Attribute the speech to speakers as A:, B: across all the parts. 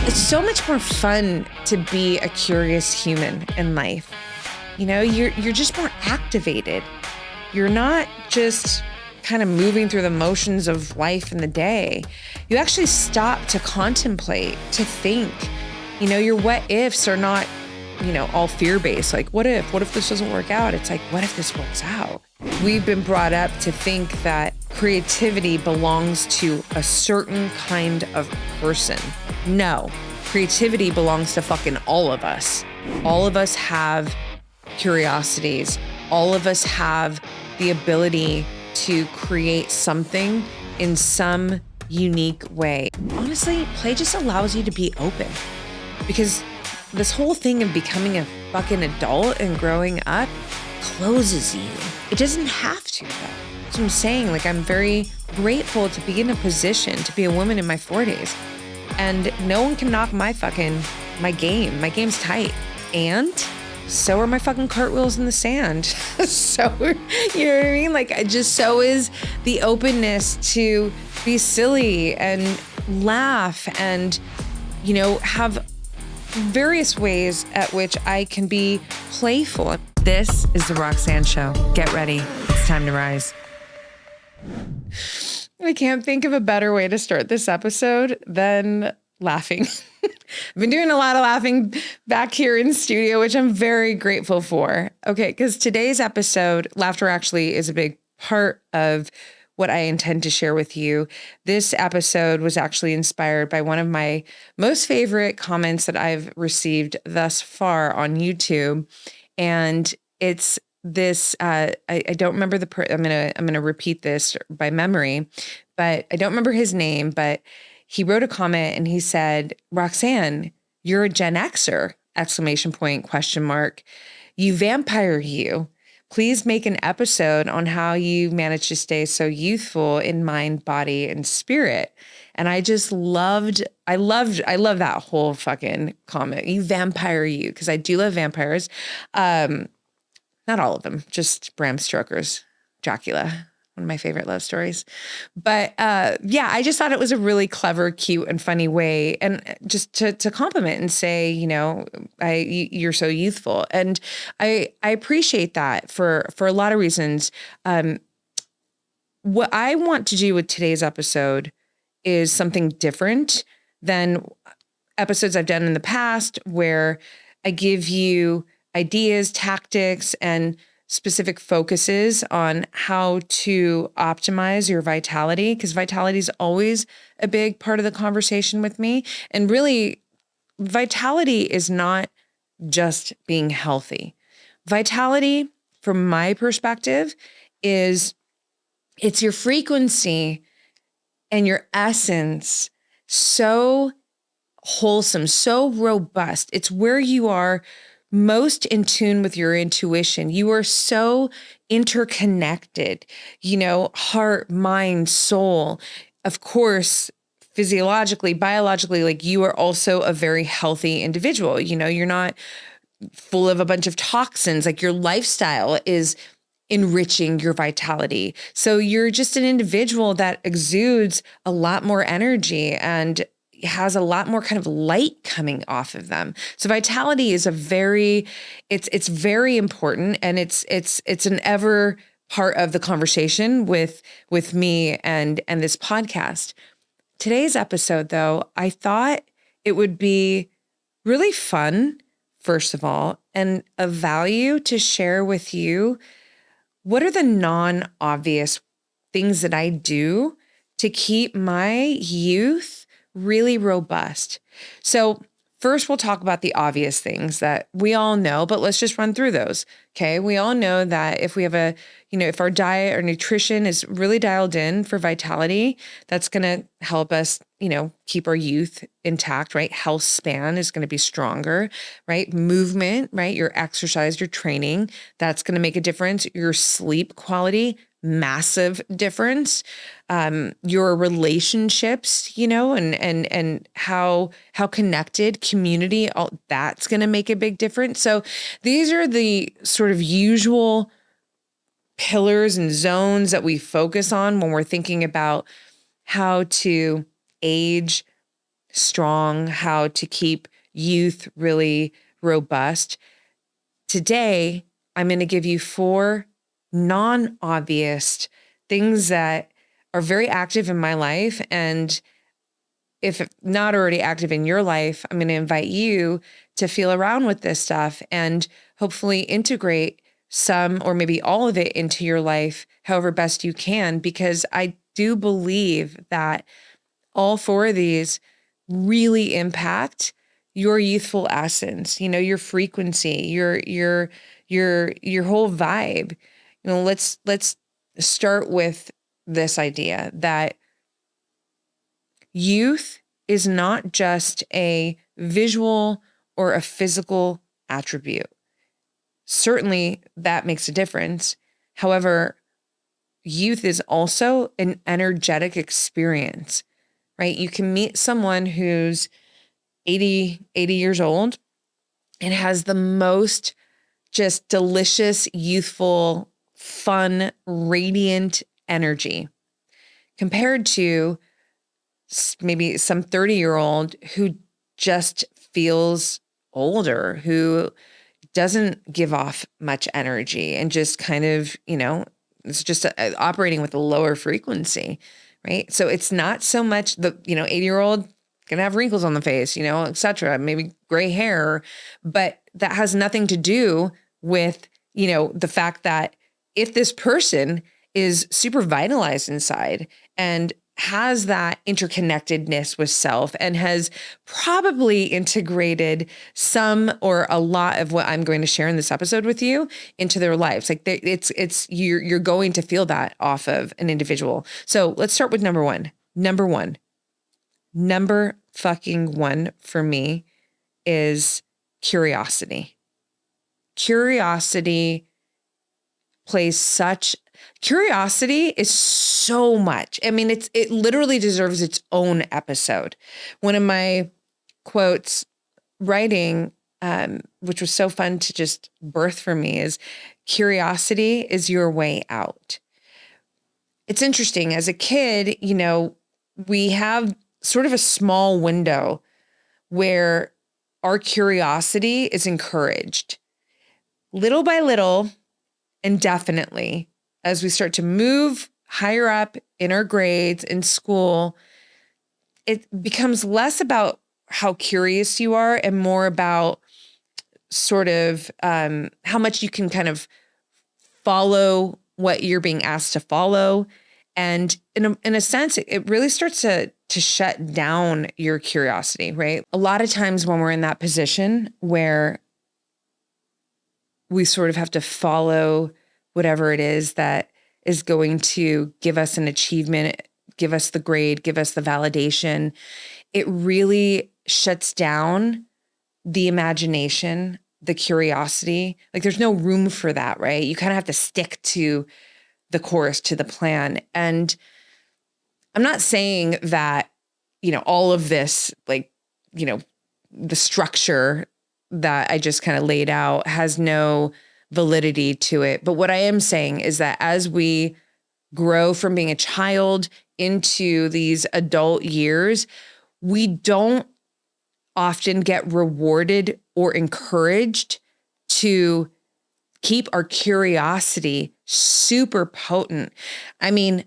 A: It's so much more fun to be a curious human in life. You know, you're just more activated. You're not just kind of moving through the motions of life in the day. You actually stop to contemplate, to think. You know, your what ifs are not, you know, all fear-based. Like, what if this doesn't work out? It's like, what if this works out? We've been brought up to think that creativity belongs to a certain kind of person. No, creativity belongs to fucking all of us. All of us have curiosities. All of us have the ability to create something in some unique way. Honestly, play just allows you to be open, because this whole thing of becoming a fucking adult and growing up closes you. It doesn't have to, though. That's what I'm saying. Like, I'm very grateful to be in a position to be a woman in my 40s. And no one can knock my game. My game's tight. And so are my fucking cartwheels in the sand. So, you know what I mean? Like, so is the openness to be silly and laugh and, you know, have various ways at which I can be playful. This is the Roxanne Show. Get ready. It's time to rise. I can't think of a better way to start this episode than laughing. I've been doing a lot of laughing back here in the studio, which I'm very grateful for. Okay, because today's episode, laughter actually is a big part of what I intend to share with you. This episode was actually inspired by one of my most favorite comments that I've received thus far on YouTube. And it's this, I don't remember I'm gonna repeat this by memory, but I don't remember his name, but he wrote a comment and he said, "Roxanne, you're a Gen Xer, ! You vampire you. Please make an episode on how you manage to stay so youthful in mind, body, and spirit." And I love that whole fucking comment. You vampire you, because I do love vampires. Not all of them, just Bram Stoker's Dracula, one of my favorite love stories. But yeah, I just thought it was a really clever, cute, and funny way, and just to compliment and say, you know, you're so youthful, and I appreciate that for a lot of reasons. What I want to do with today's episode is something different than episodes I've done in the past, where I give you ideas, tactics, and specific focuses on how to optimize your vitality, because vitality is always a big part of the conversation with me. And really, vitality is not just being healthy. Vitality, from my perspective, it's your frequency and your essence so wholesome, so robust. It's where you are most in tune with your intuition. You are so interconnected, you know, heart, mind, soul. Of course, physiologically, biologically, like, you are also a very healthy individual. You know, you're not full of a bunch of toxins. Like, your lifestyle is enriching your vitality. So you're just an individual that exudes a lot more energy and has a lot more kind of light coming off of them. So vitality is it's very important, and it's an ever part of the conversation with me and this podcast. Today's episode, though, I thought it would be really fun, first of all, and of value to share with you what are the non-obvious things that I do to keep my youth really robust. So first, we'll talk about the obvious things that we all know, but let's just run through those. Okay. We all know that if we have if our diet or nutrition is really dialed in for vitality, that's going to help us, keep our youth intact, right? Health span is going to be stronger, right? Movement, right? Your exercise, your training, that's going to make a difference. Your sleep quality, massive difference. Your relationships, and how connected community, all that's going to make a big difference. So these are the sort of usual pillars and zones that we focus on when we're thinking about how to age strong, how to keep youth really robust. Today, I'm going to give you 4 non-obvious things that are very active in my life. And if not already active in your life, I'm going to invite you to feel around with this stuff and hopefully integrate some or maybe all of it into your life, however best you can, because I do believe that all 4 of these really impact your youthful essence, your frequency, your whole vibe. Let's start with this idea that youth is not just a visual or a physical attribute. Certainly that makes a difference. However, youth is also an energetic experience, right? You can meet someone who's 80 years old and has the most just delicious, youthful, fun, radiant energy compared to maybe some 30-year-old who just feels older, who doesn't give off much energy and just kind of, it's just operating with a lower frequency, right? So it's not so much the, 80-year-old gonna have wrinkles on the face, et cetera, maybe gray hair, but that has nothing to do with, the fact that if this person is super vitalized inside and has that interconnectedness with self and has probably integrated some or a lot of what I'm going to share in this episode with you into their lives. Like you're going to feel that off of an individual. So let's start with number one. Number fucking one for me is curiosity. Curiosity is so much. I mean, it literally deserves its own episode. One of my quotes writing, which was so fun to just birth for me, is curiosity is your way out. It's interesting. As a kid, we have sort of a small window where our curiosity is encouraged. Little by little, and definitely, as we start to move higher up in our grades in school, it becomes less about how curious you are and more about sort of how much you can kind of follow what you're being asked to follow. And in a sense, it really starts to shut down your curiosity, right? A lot of times when we're in that position where we sort of have to follow whatever it is that is going to give us an achievement, give us the grade, give us the validation, it really shuts down the imagination, the curiosity. Like there's no room for that, right? You kind of have to stick to the course, to the plan. And I'm not saying that, all of this, like, the structure that I just kind of laid out has no validity to it. But what I am saying is that as we grow from being a child into these adult years, we don't often get rewarded or encouraged to keep our curiosity super potent. I mean,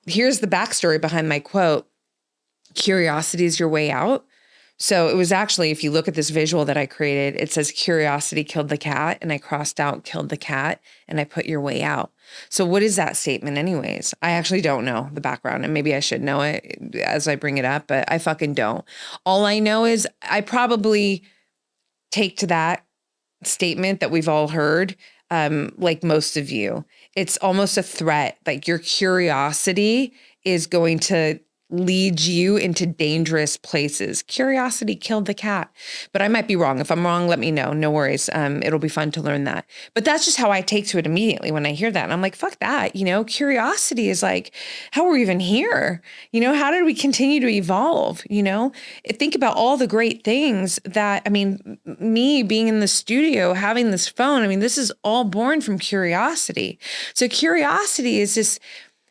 A: here's the backstory behind my quote. Curiosity is your way out. So it was actually, if you look at this visual that I created, it says curiosity killed the cat, and I crossed out killed the cat and I put your way out. So what is that statement anyways? I actually don't know the background, and maybe I should know it as I bring it up, but I fucking don't. All I know is I probably take to that statement that we've all heard, like most of you. It's almost a threat. Like your curiosity is going to lead you into dangerous places. Curiosity killed the cat. But I might be wrong. If I'm wrong, let me know. No worries. It'll be fun to learn that. But that's just how I take to it immediately when I hear that. And I'm like, fuck that. Curiosity is like, how are we even here? How did we continue to evolve? Think about all the great things that, me being in the studio, having this phone, this is all born from curiosity. So curiosity is this,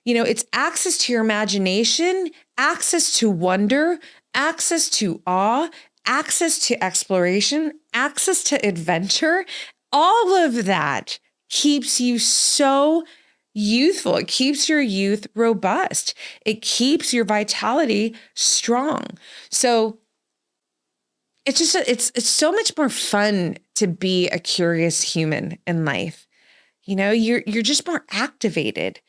A: it's access to your imagination, access to wonder, access to awe, access to exploration, access to adventure. All of that keeps you so youthful. It keeps your youth robust. It keeps your vitality strong. So it's just, it's so much more fun to be a curious human in life. You know, you're just more activated.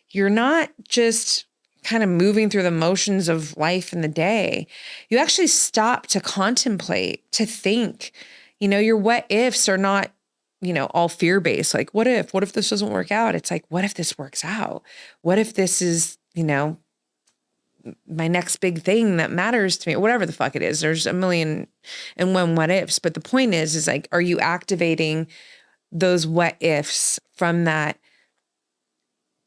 A: You're not just kind of moving through the motions of life in the day. You actually stop to contemplate, to think. You know, your what ifs are not, you know, all fear-based. Like, what if this doesn't work out? It's like, what if this works out? What if this is, you know, my next big thing that matters to me, or whatever the fuck it is. There's a million and one what ifs. But the point is like, are you activating those what ifs from that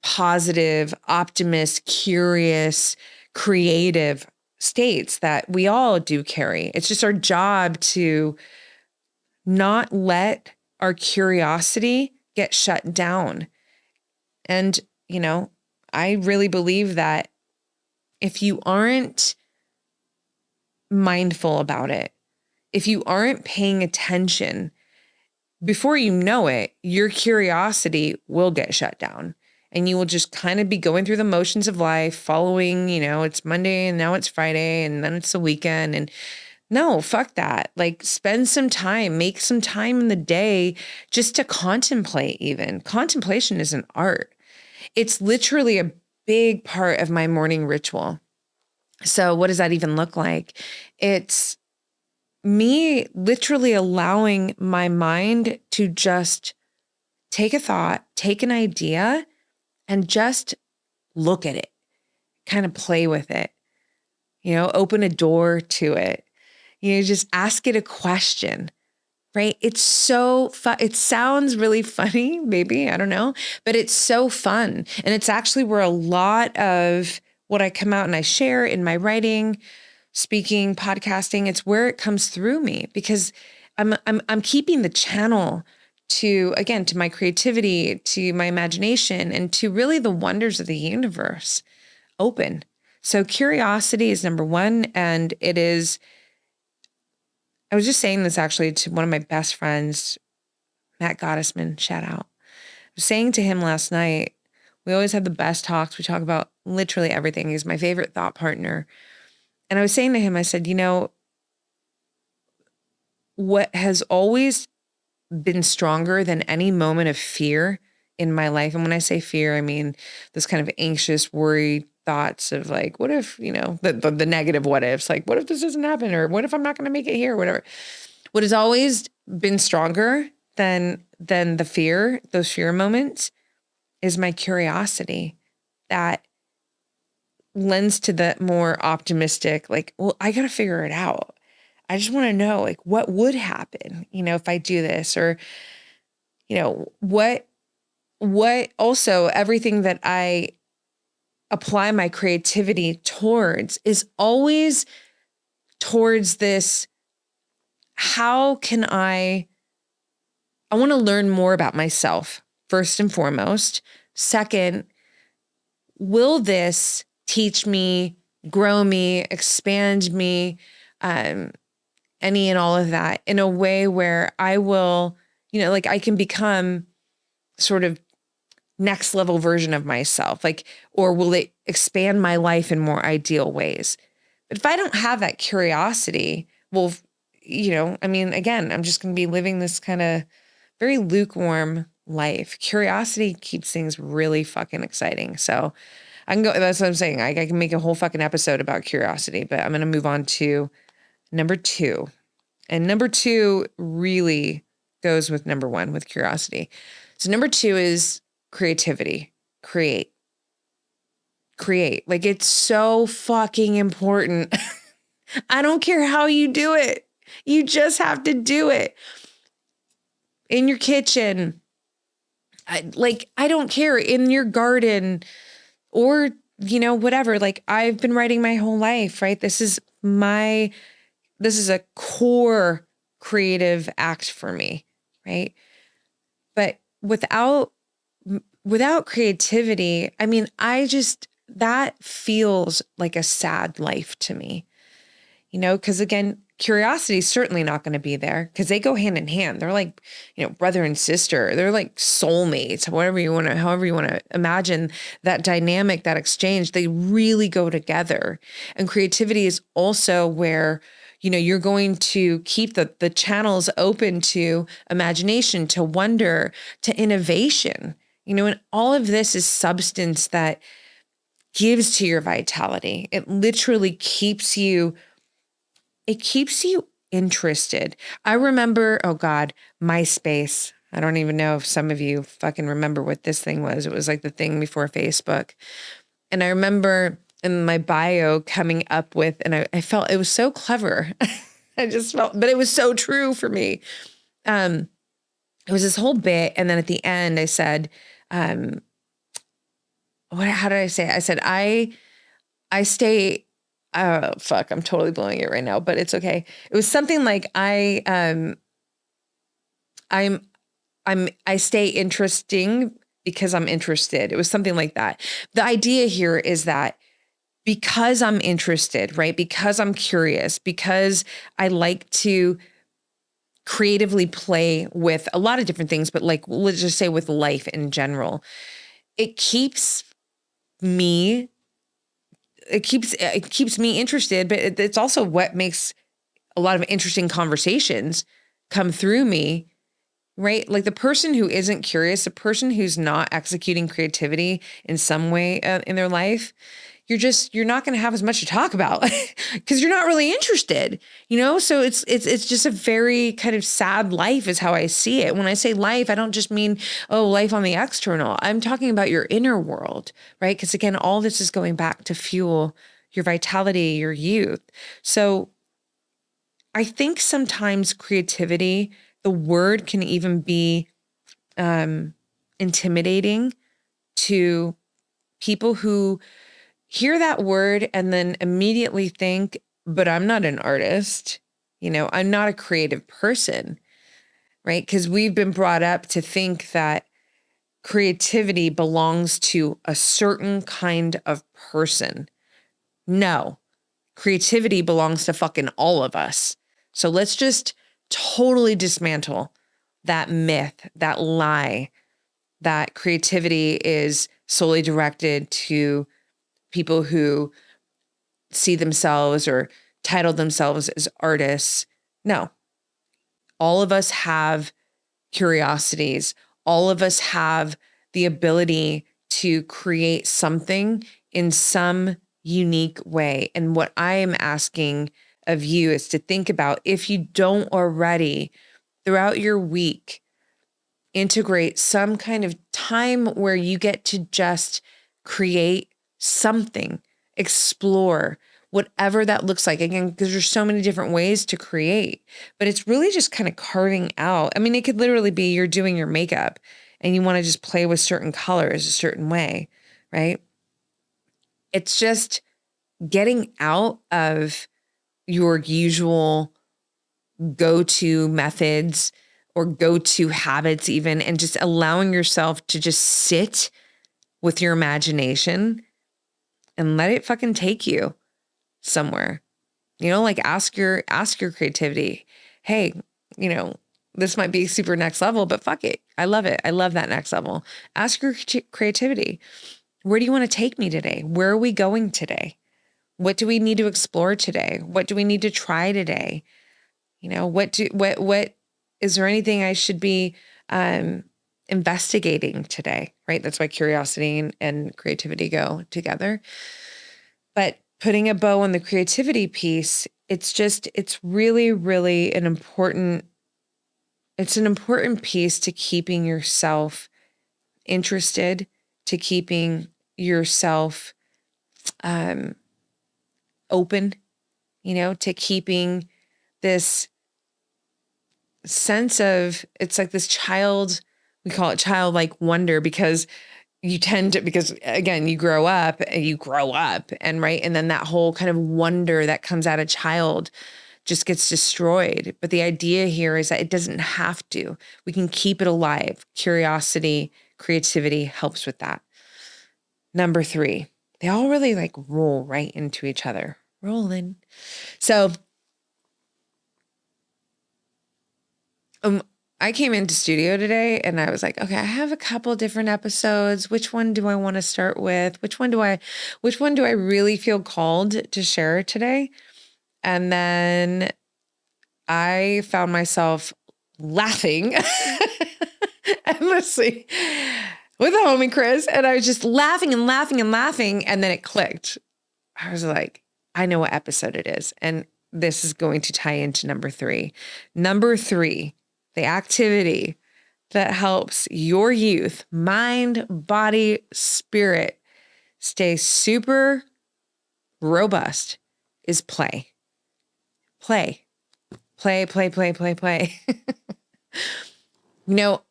A: positive, optimist, curious, creative states that we all do carry? It's just our job to not let our curiosity get shut down. And, you know, I really believe that if you aren't mindful about it, if you aren't paying attention, before you know it, your curiosity will get shut down. And you will just kind of be going through the motions of life, following, you know, it's Monday and now it's Friday and then it's the weekend. And no, fuck that. Like, spend some time, make some time in the day just to contemplate even. Contemplation is an art. It's literally a big part of my morning ritual. So what does that even look like? It's me literally allowing my mind to just take a thought, take an idea, and just look at it, kind of play with it, you know, open a door to it, you know, just ask it a question, right? It's so fun. It sounds really funny, maybe, I don't know, but it's so fun. And it's actually where a lot of what I come out and I share in my writing, speaking, podcasting, it's where it comes through me, because I'm keeping the channel to, again, to my creativity, to my imagination, and to really the wonders of the universe open. So curiosity is number one. And it is, I was just saying this actually to one of my best friends, Matt Gottesman, shout out. I was saying to him last night, we always have the best talks. We talk about literally everything. He's my favorite thought partner. And I was saying to him, I said, you know, what has always been stronger than any moment of fear in my life, and when I say fear, I mean this kind of anxious, worried thoughts of like, what if, you know, the negative what ifs, like, what if this doesn't happen? Or what if I'm not going to make it here? Or whatever. What has always been stronger than the fear, those fear moments, is my curiosity that lends to the more optimistic, like, well, I got to figure it out. I just want to know, like, what would happen, you know, if I do this, or, you know, what also everything that I apply my creativity towards is always towards this. How can I want to learn more about myself, first and foremost. Second, will this teach me, grow me, expand me, any and all of that in a way where I will, you know, like I can become sort of next level version of myself, like, or will it expand my life in more ideal ways? But if I don't have that curiosity, well, you know, I mean, again, I'm just going to be living this kind of very lukewarm life. Curiosity keeps things really fucking exciting. So I can go, that's what I'm saying. I can make a whole fucking episode about curiosity, but I'm going to move on to number two. And number two really goes with number one, with curiosity. So number two is creativity. Create. Like, it's so fucking important. I don't care how you do it. You just have to do it. In your kitchen. I don't care. In your garden, or, you know, whatever. Like, I've been writing my whole life, right? This is a core creative act for me, right? But without creativity, I mean, that feels like a sad life to me. because again, curiosity is certainly not going to be there because they go hand in hand. They're like, brother and sister. They're like soulmates, however you want to imagine that dynamic, that exchange. They really go together. And creativity is also where, you're going to keep the channels open to imagination, to wonder, to innovation. And all of this is substance that gives to your vitality. It literally keeps you interested. I remember, oh God, MySpace. I don't even know if some of you fucking remember what this thing was. It was like the thing before Facebook. And I remember in my bio coming up with, and I felt it was so clever. I just felt, but it was so true for me. It was this whole bit. And then at the end I said, how did I say it? I said, I stay, fuck, I'm totally blowing it right now, but it's okay. It was something like I stay interesting because I'm interested. It was something like that. The idea here is that because I'm interested, right? Because I'm curious, because I like to creatively play with a lot of different things, but like, let's just say with life in general, it keeps me interested, but it's also what makes a lot of interesting conversations come through me, right? Like the person who isn't curious, the person who's not executing creativity in some way in their life, you're not going to have as much to talk about because you're not really interested, So it's just a very kind of sad life is how I see it. When I say life, I don't just mean, life on the external. I'm talking about your inner world, right? Because again, all this is going back to fuel your vitality, your youth. So I think sometimes creativity, the word can even be intimidating to people who hear that word and then immediately think, but I'm not an artist. I'm not a creative person, right? Because we've been brought up to think that creativity belongs to a certain kind of person. No, creativity belongs to fucking all of us. So let's just totally dismantle that myth, that lie, that creativity is solely directed to people who see themselves or title themselves as artists. No, all of us have curiosities. All of us have the ability to create something in some unique way. And what I am asking of you is to think about, if you don't already, throughout your week, integrate some kind of time where you get to just create something, explore, whatever that looks like. Again, because there's so many different ways to create, but it's really just kind of carving out. I mean, it could literally be you're doing your makeup and you want to just play with certain colors a certain way, right? It's just getting out of your usual go-to methods or go-to habits even, and just allowing yourself to just sit with your imagination and let it fucking take you somewhere. Like ask your creativity. Hey, this might be super next level, but fuck it. I love it. I love that next level. Ask your creativity. Where do you want to take me today? Where are we going today? What do we need to explore today? What do we need to try today? What is there anything I should be investigating today, right? That's why curiosity and creativity go together. But putting a bow on the creativity piece, it's really, really an important piece to keeping yourself interested, to keeping yourself open, to keeping this sense of, it's like this we call it childlike wonder, because because again, you grow up and right. And then that whole kind of wonder that comes out of child just gets destroyed. But the idea here is that it doesn't have to. We can keep it alive. Curiosity, creativity helps with that. Number 3, they all really like roll right into each other, rolling. So, I came into studio today and I was like, okay, I have a couple different episodes. Which one do I want to start with? Which one do I really feel called to share today? And then I found myself laughing endlessly with the homie Chris. And I was just laughing and laughing and laughing. And then it clicked. I was like, I know what episode it is. And this is going to tie into number 3. Number 3, the activity that helps your youth, mind, body, spirit, stay super robust is play. Play. Play, play, play, play, play. You know,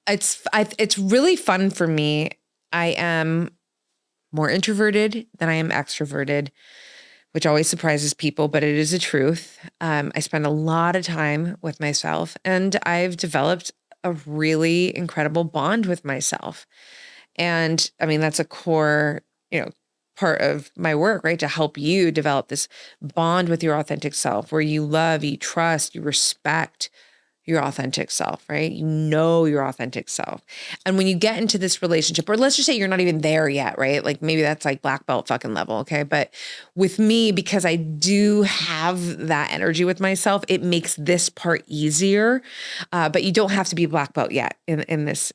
A: it's really fun for me. I am more introverted than I am extroverted, which always surprises people, but it is a truth. I spend a lot of time with myself, and I've developed a really incredible bond with myself. And I mean, that's a core, part of my work, right? To help you develop this bond with your authentic self where you love, you trust, you respect your authentic self, right? You know your authentic self. And when you get into this relationship, or let's just say you're not even there yet, right? Like maybe that's like black belt fucking level, okay? But with me, because I do have that energy with myself, it makes this part easier. But you don't have to be black belt yet in this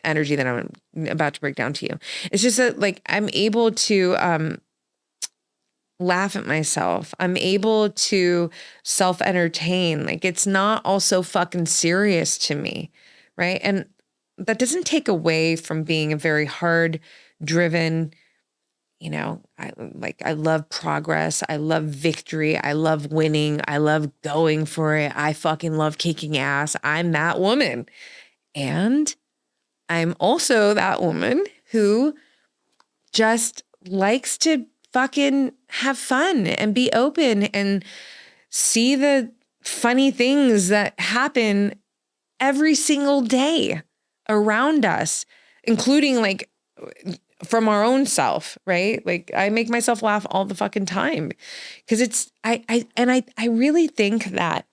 A: energy that I'm about to break down to you. It's just that like I'm able to laugh at myself. I'm able to self-entertain. Like it's not all so fucking serious to me, right? And that doesn't take away from being a very hard driven, I love progress. I love victory. I love winning. I love going for it. I fucking love kicking ass. I'm that woman. And I'm also that woman who just likes to fucking have fun and be open and see the funny things that happen every single day around us, including like from our own self, right? Like I make myself laugh all the fucking time because I really think that.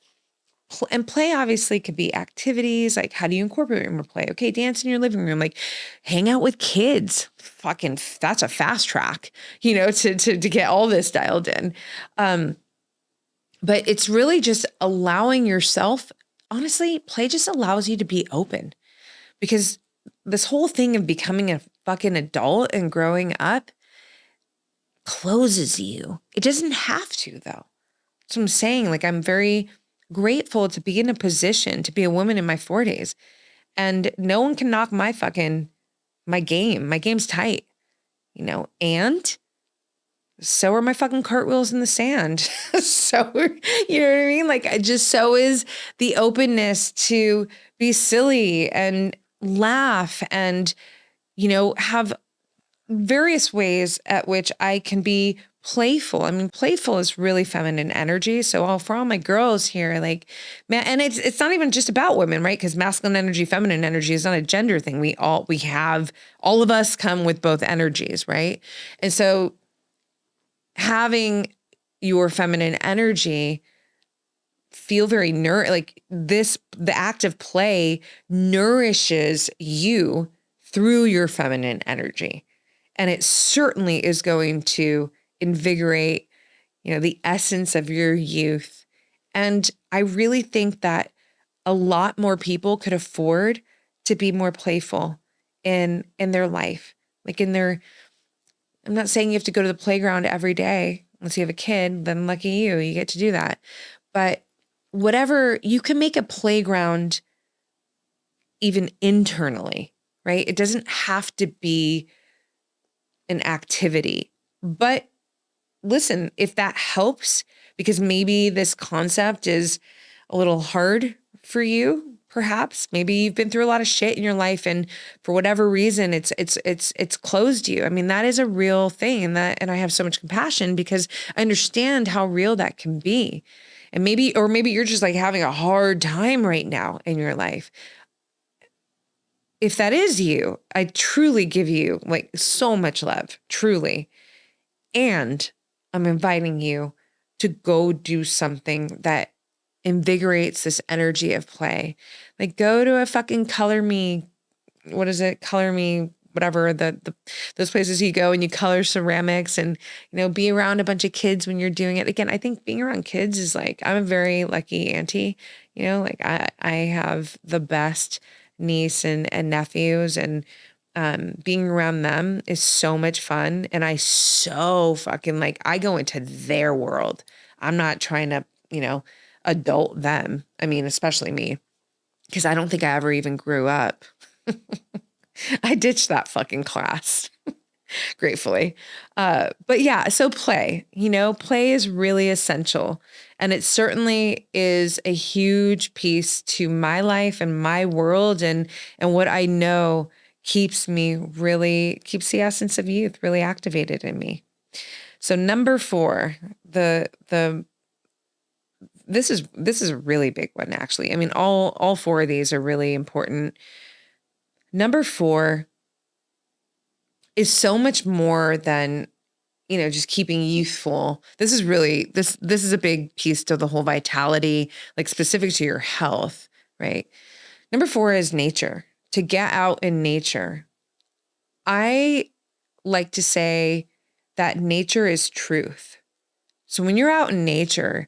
A: And play obviously could be activities. Like, how do you incorporate more play? Okay, dance in your living room, like hang out with kids. Fucking, that's a fast track, to get all this dialed in. But it's really just allowing yourself, honestly, play just allows you to be open because this whole thing of becoming a fucking adult and growing up closes you. It doesn't have to though. That's what I'm saying. Like I'm very grateful to be in a position to be a woman in my 40s and no one can knock my game. My game's tight, and so are my fucking cartwheels in the sand. So, you know what I mean? Like so is the openness to be silly and laugh and, have various ways at which I can be playful. I mean, playful is really feminine energy. So for all my girls here, like, man, and it's not even just about women, right? Because masculine energy, feminine energy is not a gender thing. We have, all of us come with both energies, right? And so having your feminine energy feel very the act of play nourishes you through your feminine energy. And it certainly is going to invigorate, the essence of your youth. And I really think that a lot more people could afford to be more playful in their life. I'm not saying you have to go to the playground every day. Unless you have a kid, then lucky you get to do that. But whatever, you can make a playground even internally, right? It doesn't have to be an activity. But listen, if that helps, because maybe this concept is a little hard for you, perhaps, maybe you've been through a lot of shit in your life and for whatever reason it's closed you. I mean, that is a real thing, and I have so much compassion because I understand how real that can be. And maybe you're just like having a hard time right now in your life. If that is you, I truly give you like so much love, truly. And I'm inviting you to go do something that invigorates this energy of play. Like go to a fucking color me, what is it? Color me, whatever, those places you go and you color ceramics and, be around a bunch of kids when you're doing it. Again, I think being around kids is like, I'm a very lucky auntie, like I have the best niece and nephews, and being around them is so much fun. And I so fucking like, I go into their world. I'm not trying to, adult them. I mean, especially me, because I don't think I ever even grew up. I ditched that fucking class, gratefully. But yeah, so play, play is really essential. And it certainly is a huge piece to my life and my world, and what I know keeps the essence of youth really activated in me. So number 4, this is a really big one, actually. I mean, all 4 of these are really important. Number 4 is so much more than, just keeping youthful. This is really, this is a big piece to the whole vitality, like specific to your health, right? Number 4 is nature, to get out in nature. I like to say that nature is truth. So when you're out in nature,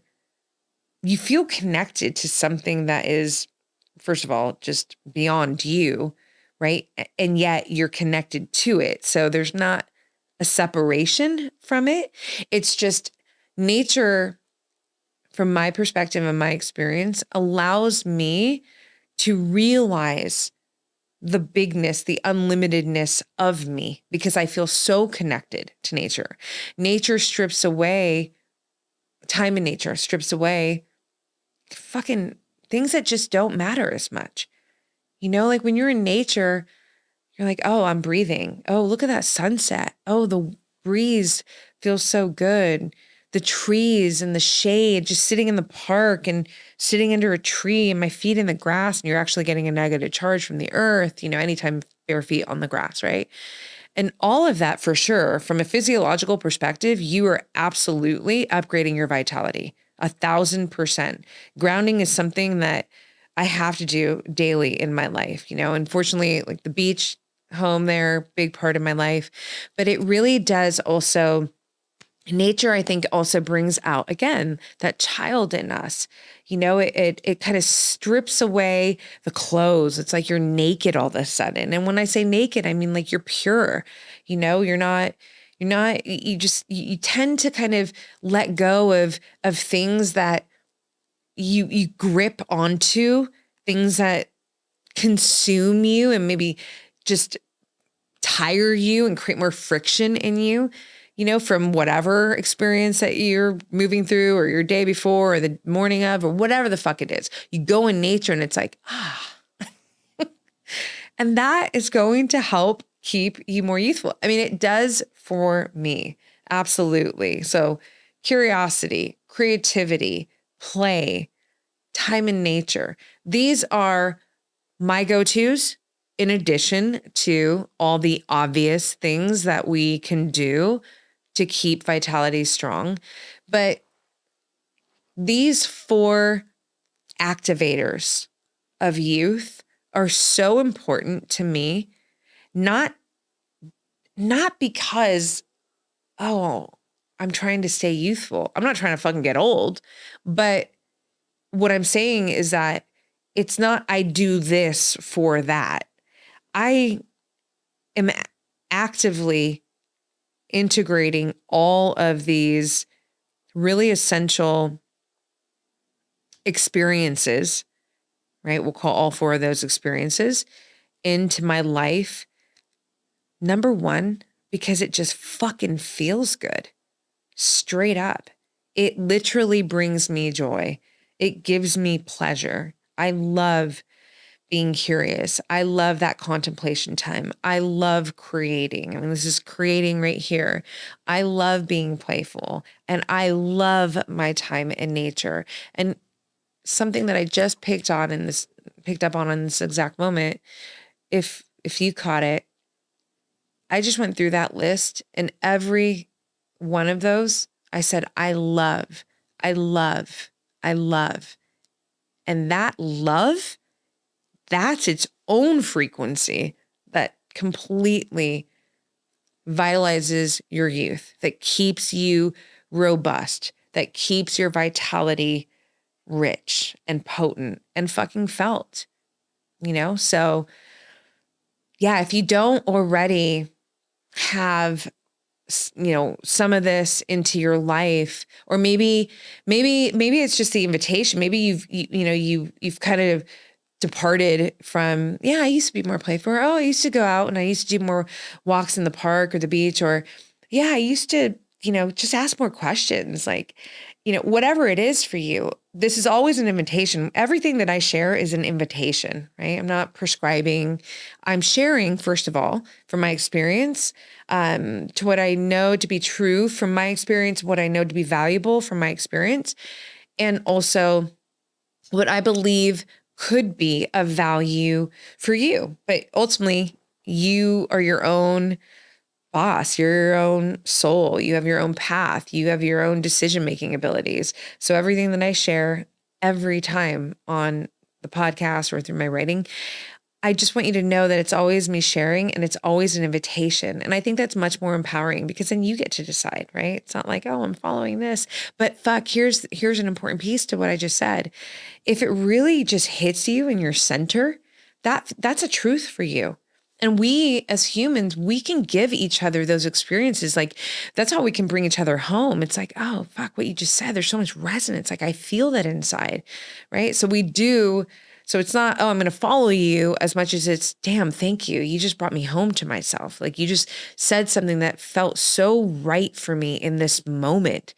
A: you feel connected to something that is, first of all, just beyond you, right? And yet you're connected to it. So there's not a separation from it. It's just nature, from my perspective and my experience, allows me to realize the bigness, the unlimitedness of me, because I feel so connected to nature. Nature strips away, time in nature strips away fucking things that just don't matter as much. Like when you're in nature, you're like, oh, I'm breathing. Oh, look at that sunset. Oh, the breeze feels so good. The trees and the shade, just sitting in the park and sitting under a tree and my feet in the grass, and you're actually getting a negative charge from the earth, anytime bare feet on the grass, right? And all of that, for sure, from a physiological perspective, you are absolutely upgrading your vitality 1,000%. Grounding is something that I have to do daily in my life. Unfortunately, like the beach, home there, big part of my life, but it really does also. Nature, I think, also brings out, again, that child in us. It kind of strips away the clothes. It's like you're naked all of a sudden. And when I say naked, I mean like you're pure. You tend to kind of let go of things that you grip onto, things that consume you and maybe just tire you and create more friction in you, from whatever experience that you're moving through, or your day before, or the morning of, or whatever the fuck it is. You go in nature and it's like, and that is going to help keep you more youthful. I mean, it does for me. Absolutely. So curiosity, creativity, play, time in nature. These are my go-tos, in addition to all the obvious things that we can do to keep vitality strong. But these 4 activators of youth are so important to me, not because, oh, I'm trying to stay youthful. I'm not trying to fucking get old. But what I'm saying is that it's not I do this for that. I am actively integrating all of these really essential experiences, right? We'll call all 4 of those experiences into my life. Number 1, because it just fucking feels good. Straight up. It literally brings me joy. It gives me pleasure. I love being curious. I love that contemplation time. I love creating. I mean, this is creating right here. I love being playful, and I love my time in nature. And something that I just picked up on in this exact moment, if you caught it, I just went through that list, and every one of those I said, I love, I love, I love. And that love, that's its own frequency that completely vitalizes your youth, that keeps you robust, that keeps your vitality rich and potent and fucking felt, So yeah, if you don't already have, some of this into your life, or maybe it's just the invitation. Maybe you've kind of departed from, I used to be more playful. Oh, I used to go out and I used to do more walks in the park or the beach, or I used to, just ask more questions, like, whatever it is for you. This is always an invitation. Everything that I share is an invitation, right? I'm not prescribing. I'm sharing, first of all, from my experience, to what I know to be true from my experience, what I know to be valuable from my experience, and also what I believe could be of value for you. But ultimately, you are your own boss, you're your own soul, you have your own path, you have your own decision-making abilities. So everything that I share every time on the podcast or through my writing, I just want you to know that it's always me sharing, and it's always an invitation. And I think that's much more empowering, because then you get to decide, right? It's not like, oh, I'm following this, but fuck, here's an important piece to what I just said. If it really just hits you in your center, that's a truth for you. And we as humans, we can give each other those experiences. Like, that's how we can bring each other home. It's like, oh, fuck, what you just said. There's so much resonance. Like, I feel that inside, right? So we do. So it's not, oh, I'm going to follow you, as much as it's, damn, thank you. You just brought me home to myself. Like, you just said something that felt so right for me in this moment.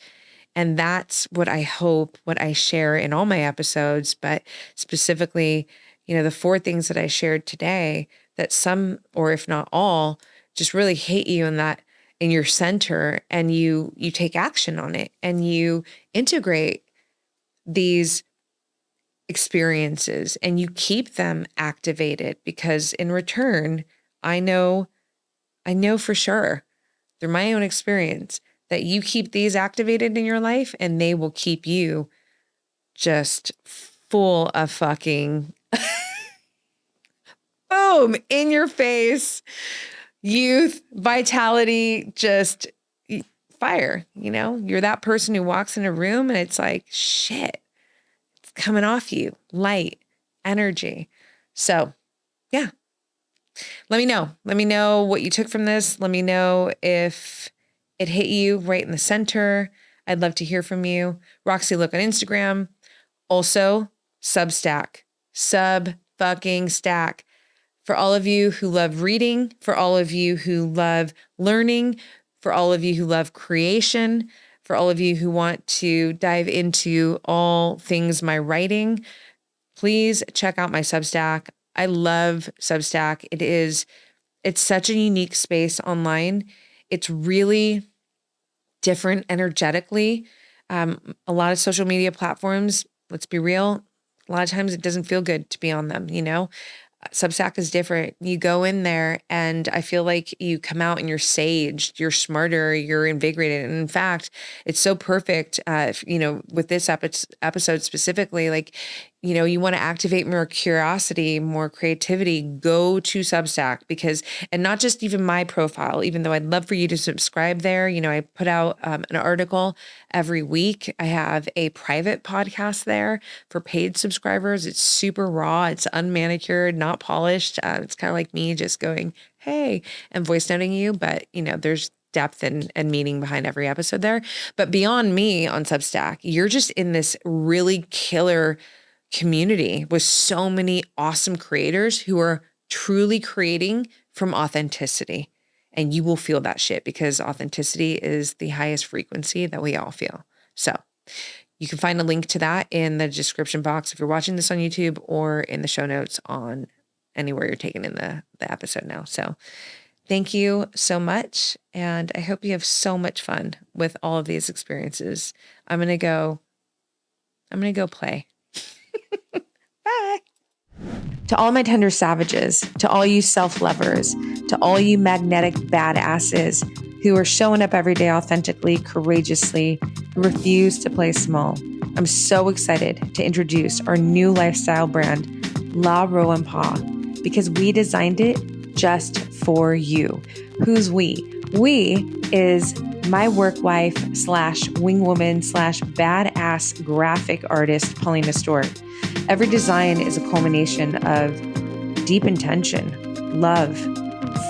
A: And that's what I hope, what I share in all my episodes, but specifically, the 4 things that I shared today, that some, or if not all, just really hit you in your center, and you take action on it, and you integrate these experiences, and you keep them activated, because in return, I know for sure through my own experience that you keep these activated in your life, and they will keep you just full of fucking boom, in your face, youth, vitality, just fire. You're that person who walks in a room and it's like, shit, it's coming off you, light, energy. So yeah, let me know what you took from this. Let me know if it hit you right in the center. I'd love to hear from you. Roxy Look on Instagram. Also, Substack. Fucking stack. For all of you who love reading, for all of you who love learning, for all of you who love creation, for all of you who want to dive into all things my writing, please check out my Substack. I love Substack. It's such a unique space online. It's really different energetically. A lot of social media platforms, let's be real, a lot of times it doesn't feel good to be on them, Substack is different. You go in there and I feel like you come out and you're saged, you're smarter, you're invigorated. And in fact, it's so perfect, with this episode specifically, like, you want to activate more curiosity, more creativity, go to Substack, and not just even my profile, even though I'd love for you to subscribe there. I put out an article every week. I have a private podcast there for paid subscribers. It's super raw. It's unmanicured, not polished. It's kind of like me just going, hey, and voice noting you. But, there's depth and meaning behind every episode there. But beyond me on Substack, you're just in this really killer community with so many awesome creators who are truly creating from authenticity. And you will feel that shit, because authenticity is the highest frequency that we all feel. So you can find a link to that in the description box if you're watching this on YouTube, or in the show notes on anywhere you're taking in the episode now. So thank you so much. And I hope you have so much fun with all of these experiences. I'm going to go play. Bye. To all my tender savages, to all you self-lovers, to all you magnetic badasses who are showing up every day authentically, courageously, who refuse to play small. I'm so excited to introduce our new lifestyle brand, La Roe & Pa, because we designed it just for you. Who's we? We is my work wife / wing woman / badass graphic artist, Paulina Stewart. Every design is a culmination of deep intention, love,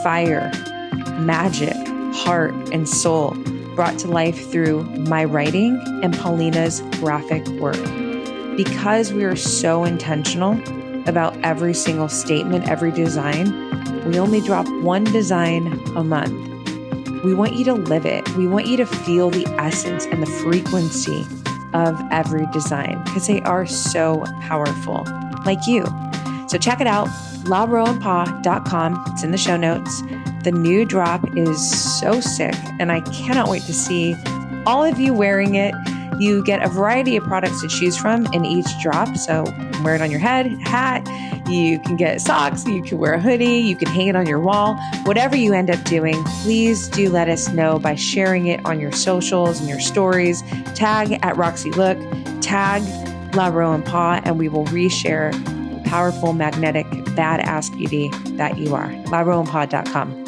A: fire, magic, heart, and soul brought to life through my writing and Paulina's graphic work. Because we are so intentional about every single statement, every design, we only drop one design a month. We want you to live it. We want you to feel the essence and the frequency of every design because they are so powerful, like you. So check it out, laroeandpa.com. It's in the show notes. The new drop is so sick, and I cannot wait to see all of you wearing it. You get a variety of products to choose from in each drop. So wear it on your head, hat. You can get socks. You can wear a hoodie. You can hang it on your wall. Whatever you end up doing, please do let us know by sharing it on your socials and your stories. Tag at Roxy Look, tag La Roe & Pa, and we will reshare the powerful, magnetic, badass beauty that you are. laroeandpa.com.